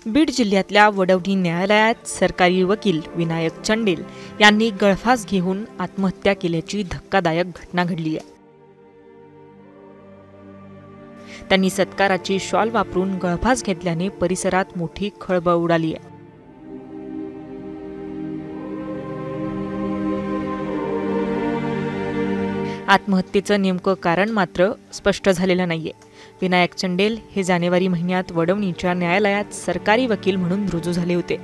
बीड जिल्ह्यातल्या वडवणी न्यायालयात सरकारी वकील विनायक चंडेल यांनी गळफास घेऊन आत्महत्या केल्याची धक्कादायक घटना घडली आहे। त्यांनी सत्काराची शॉल वापरून गळफास घेतल्याने परिसरात मोठी खळबळ उडाली आहे। आत्महत्येचं नेमकं कारण मात्र स्पष्ट झालेलं नाहीये। विनायक चंडेल हे जानेवारी महिन्यात वडवणीच्या न्यायालयात सरकारी वकील म्हणून रुजू झाले होते।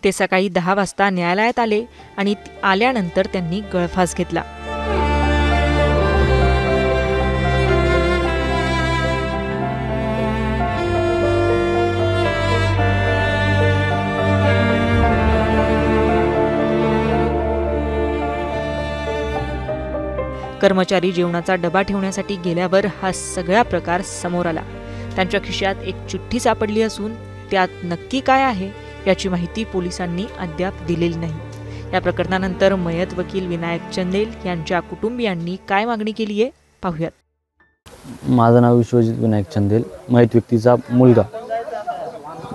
ते सकाळी 10 वाजता न्यायालयात आले आणि आल्यानंतर त्यांनी गळफास घेतला। कर्मचारी जेवणाचा डबा ठेवण्यासाठी गेल्यावर हा सगळा प्रकार समोर आला। त्यांच्या खिशात एक चिठ्ठी सापडली असून त्यात नक्की काय आहे याची माहिती पोलिसांनी अद्याप दिलेली नाही। या प्रकरणानंतर मयत वकील विनायक चंदेल यांच्या कुटुंबियांनी काय मागणी केली आहे पाहूयात। माझं नाव विश्वजित विनायक चंदेल, मयत व्यक्तीचा मुलगा।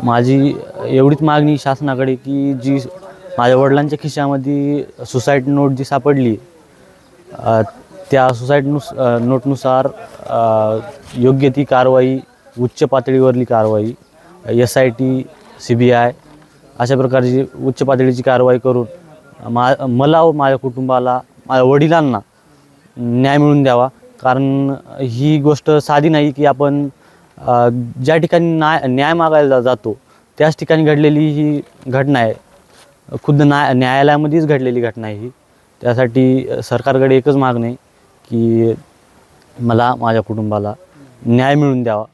माझी एवढीच मागणी शासनाकडे की जी माझ्या वडिलांच्या खिशामध्ये सुसाईड नोट जी सापडली त्या सुसाईड नोटनुसार योग्य ती कारवाई, उच्च पातळीवरली कारवाई, SIT, CBI अशा प्रकारची उच्च पातळीची कारवाई करून मला व माझ्या कुटुंबाला, माझ्या वडिलांना न्याय मिळवून द्यावा। कारण ही गोष्ट साधी नाही की आपण ज्या ठिकाणी न्याय मागायला जातो त्याच ठिकाणी घडलेली ही घटना आहे। खुद्द न्यायालयामध्येच घडलेली घटना आहे ही। त्यासाठी सरकारकडे एकच मागणी आहे की मला, माझ्या कुटुंबाला न्याय मिळवून द्यावा।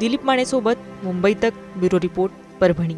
दिलीप मानेसोबत मुंबई तक ब्युरो रिपोर्ट, परभणी।